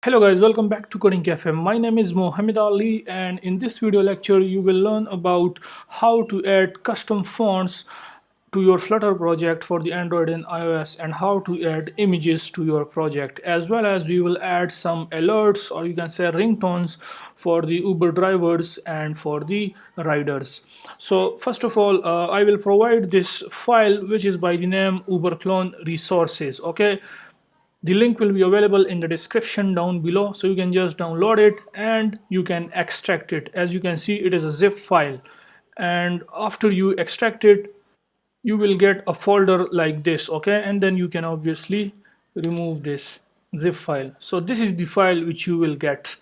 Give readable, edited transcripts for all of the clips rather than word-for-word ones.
Hello guys, welcome back to Coding Cafe. My name is Mohammed Ali and in this video lecture you will learn about how to add custom fonts to your Flutter project for the Android and iOS and how to add images to your project, as well as we will add some alerts or you can say ringtones for the Uber drivers and for the riders. So first of all, I will provide this file which is by the name Uber clone resources. Okay, the link will be available in the description down below, so you can just download it and you can extract it. As you can see, it is a zip file, and after you extract it you will get a folder like this. Okay, and then you can obviously remove this zip file. So this is the file which you will get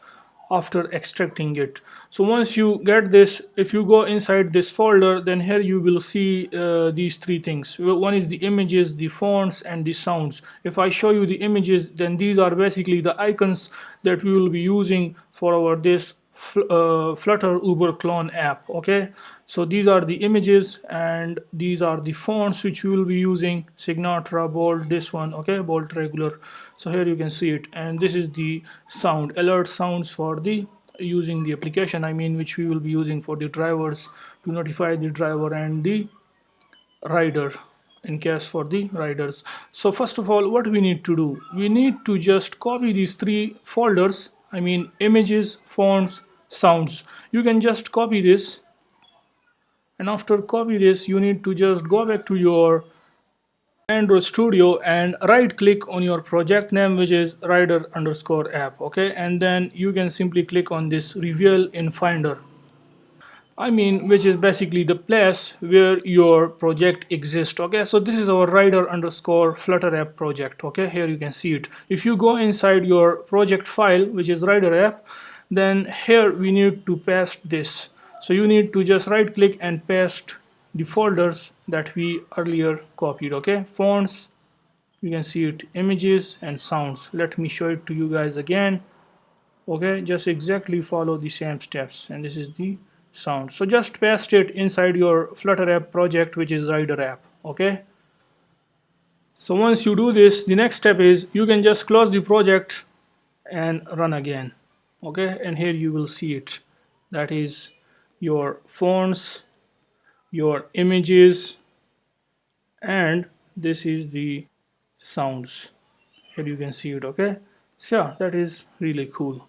after extracting it. So once you get this, if you go inside this folder, then here you will see these three things. One is the images, the fonts, and the sounds. If I show you the images, then these are basically the icons that we will be using for our this Flutter Uber clone app. Okay, so these are the images and these are the fonts which we will be using: Signatra, bold, this one, okay, bold, regular. So here you can see it, and this is the sound alert sounds for the using the application, I mean, which we will be using for the drivers to notify the driver and the rider in case for the riders. So first of all, what we need to do, we need to just copy these three folders, I mean images, fonts, sounds. You can just copy this, and after copy this you need to just go back to your Android Studio and right click on your project name, which is rider underscore app. Okay, and then you can simply click on this reveal in finder, I mean, which is basically the place where your project exists. Okay, so this is our rider underscore flutter app project. Okay, here you can see it. If you go inside your project file, which is rider app, then here we need to paste this. So you need to just right click and paste the folders that we earlier copied. Okay, fonts, you can see it, images and sounds. Let me show it to you guys again. Okay, just exactly follow the same steps, and this is the sound. So just paste it inside your Flutter app project, which is rider app. Okay, so once you do this, the next step is you can just close the project and run again. Okay, and here you will see it, that is your fonts, your images, and this is the sounds. Here you can see it. Okay, so yeah, that is really cool.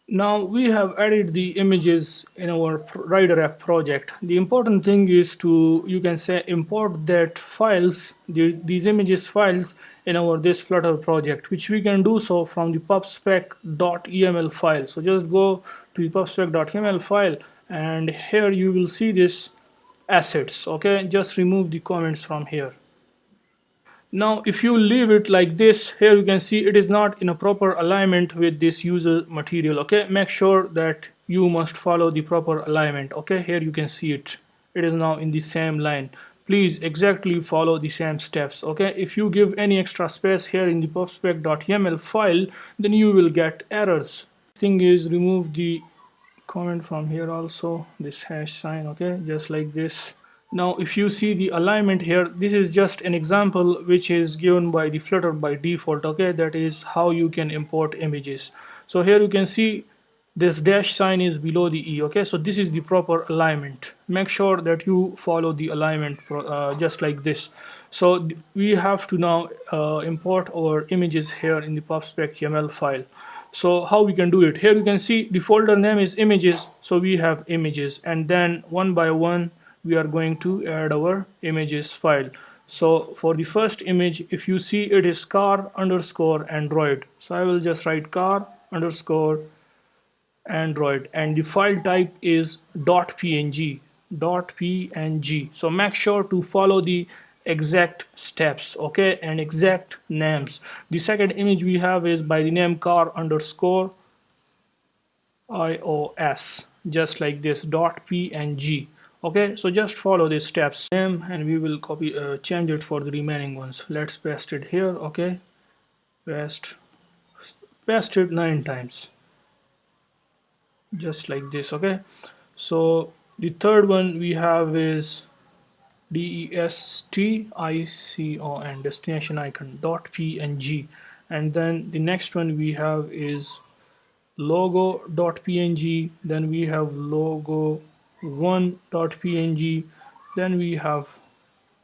Now we have added the images in our rider app project. The important thing is to, you can say, import that files, these images files in our this Flutter project, which we can do so from the pubspec.eml file. So just go to the pubspec.eml file, and here you will see this assets. Okay, just remove the comments from here. Now if you leave it like this, here you can see it is not in a proper alignment with this user material. Okay, make sure that you must follow the proper alignment. Okay, here you can see it, it is now in the same line. Please exactly follow the same steps. Okay, if you give any extra space here in the pubspec.yml file, then you will get errors. Thing is, remove the comment from here also, this hash sign. Okay, just like this. Now if you see the alignment here, this is just an example which is given by the Flutter by default. Okay, that is how you can import images. So here you can see this dash sign is below the E. Okay, so this is the proper alignment. Make sure that you follow the alignment just like this. So we have to now import our images here in the pubspec YAML file. So how we can do it, here you can see the folder name is images, so we have images, and then one by one we are going to add our images file. So for the first image, if you see, it is car underscore android, so I will just write car underscore android, and the file type is .png. So make sure to follow the exact steps, okay, and exact names. The second image we have is by the name car underscore ios, just like this, .png. Okay, so just follow these steps, and we will copy change it for the remaining ones. Let's paste it here. Okay, paste it 9 times, just like this. Okay, so the third one we have is desticon, destination icon, .png. And then the next one we have is logo.png, then we have logo1.png, then we have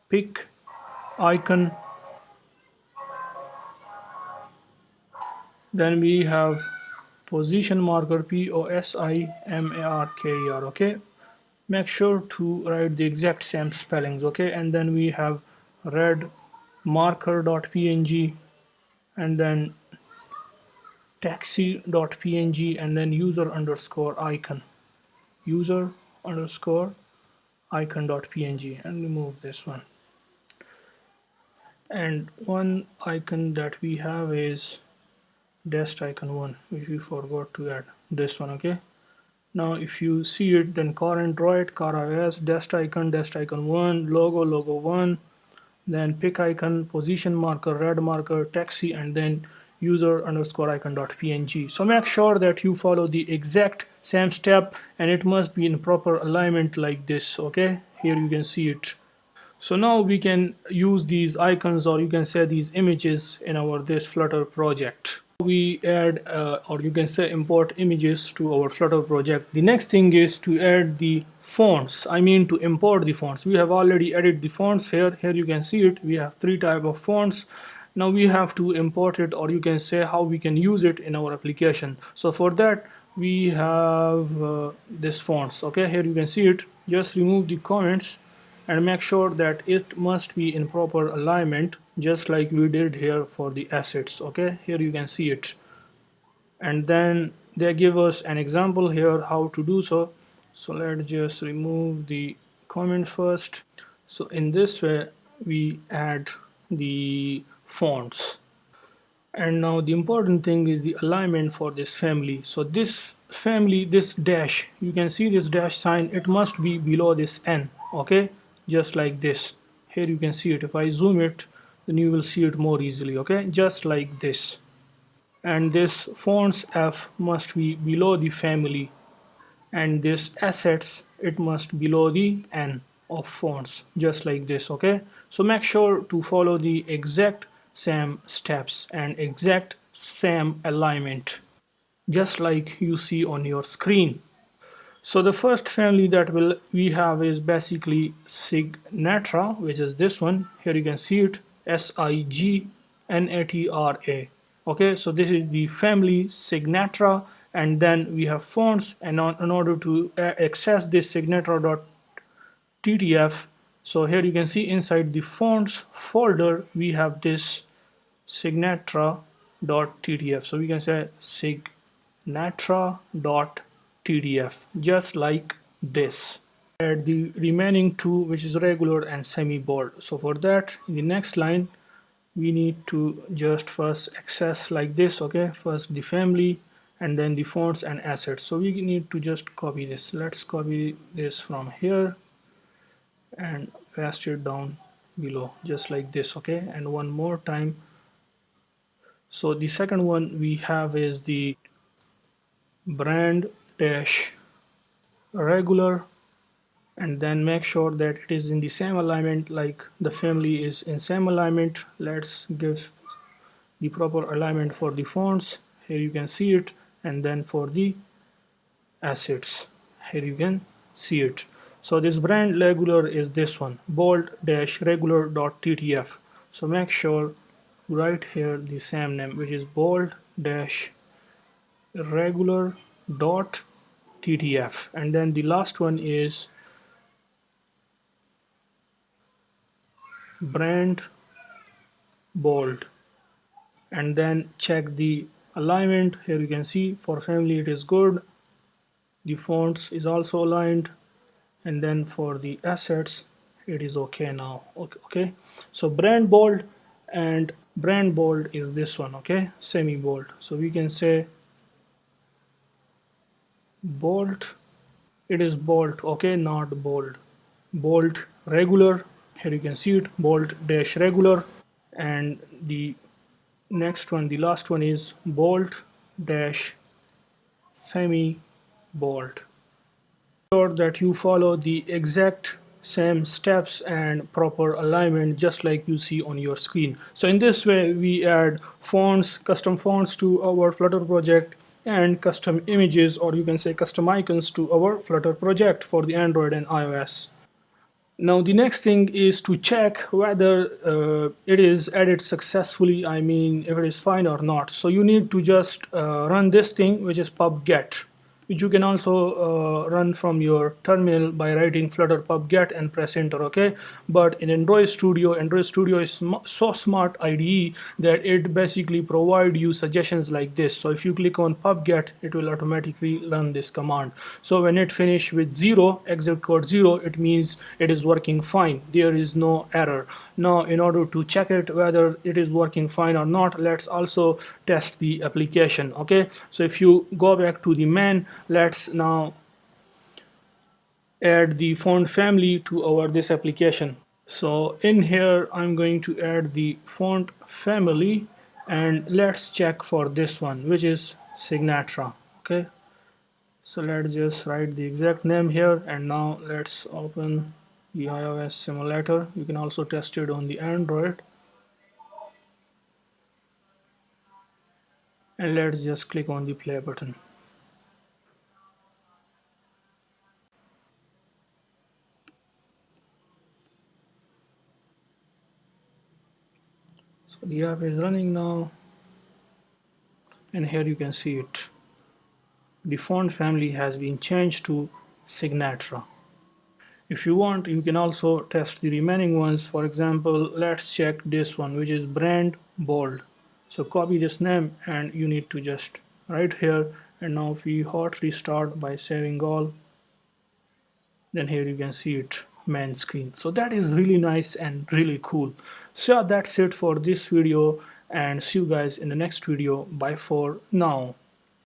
pic icon, then we have position marker, posimarker. Okay, make sure to write the exact same spellings. Okay, and then we have red marker.png, and then taxi.png, and then user underscore icon, user underscore icon.png, and remove this one. And one icon that we have is dest icon 1, which we forgot to add, this one. Okay, now if you see it, then car android, car iOS, dest icon 1, logo 1, then pic icon, position marker, red marker, taxi, and then user underscore icon.png. So make sure that you follow the exact same step, and it must be in proper alignment like this. Okay, here you can see it. So now we can use these icons, or you can say these images, in our this Flutter project. We add or you can say import images to our Flutter project. The next thing is to add the fonts. I mean to import the fonts. We have already added the fonts here. Here you can see it. We have 3 types of fonts. Now we have to import it, or you can say how we can use it in our application. So for that we have this fonts. Okay, here you can see it. Just remove the comments and make sure that it must be in proper alignment, just like we did here for the assets. Okay, here you can see it, and then they give us an example here how to do so. So let's just remove the comment first. So in this way we add the fonts, and now the important thing is the alignment for this family. So this family, this dash, you can see this dash sign, it must be below this N. Okay, just like this. Here you can see it. If I zoom it, then you will see it more easily. Okay, just like this. And this fonts F must be below the family, and this assets, it must below the N of fonts, just like this. Okay, so make sure to follow the exact same steps and exact same alignment, just like you see on your screen. So the first family that we have is basically Signatra, which is this one. Here you can see it, Signatra. Okay, so this is the family Signatra, and then we have fonts. And in order to access this Signatra.ttf, so here you can see inside the fonts folder we have this Signatra.ttf. So we can say Signatra.ttf, just like this. Add the remaining 2, which is regular and semi bold. So for that, in the next line we need to just first access like this. Okay, first the family and then the fonts and assets. So we need to just copy this. Let's copy this from here and paste it down below, just like this. Okay, and one more time. So the second one we have is the brand dash regular, and then make sure that it is in the same alignment like the family is in same alignment. Let's give the proper alignment for the fonts. Here you can see it, and then for the assets, here you can see it. So this brand regular is this one, bold dash regular.ttf. So make sure write here the same name, which is bold dash regular.ttf, and then the last one is brand bold, and then check the alignment. Here you can see for family it is good, the fonts is also aligned, and then for the assets it is okay now. Okay, so brand bold and brand bold is this one. Okay, semi bold. So we can say bold, it is bold. Okay, not bold, bold regular. Here you can see it, bold dash regular, and the next one, the last one, is bold dash semi bold. Sure that you follow the exact same steps and proper alignment just like you see on your screen. So in this way we add fonts, custom fonts to our Flutter project, and custom images, or you can say custom icons, to our Flutter project for the Android and iOS. Now the next thing is to check whether it is added successfully, I mean if it is fine or not. So you need to just run this thing, which is pub-get, which you can also run from your terminal by writing flutter pub-get and press enter. Okay, but in Android Studio is so smart IDE that it basically provide you suggestions like this. So if you click on pub-get, it will automatically run this command. So when it finish with 0, exit code 0, it means it is working fine, there is no error. Now in order to check it whether it is working fine or not, let's also test the application. Okay, so if you go back to the main, let's now add the font family to our this application. So in here I'm going to add the font family, and let's check for this one, which is Signatra. Okay, so let's just write the exact name here, and now let's open the iOS simulator. You can also test it on the Android, and let's just click on the play button. So the app is running now, and here you can see it. The font family has been changed to Signatra. If you want, you can also test the remaining ones. For example, let's check this one, which is Brand Bold. So copy this name and you need to just write here, and now if we hot restart by saving all, then here you can see it main screen. So that is really nice and really cool. So yeah, that's it for this video, and see you guys in the next video. Bye for now.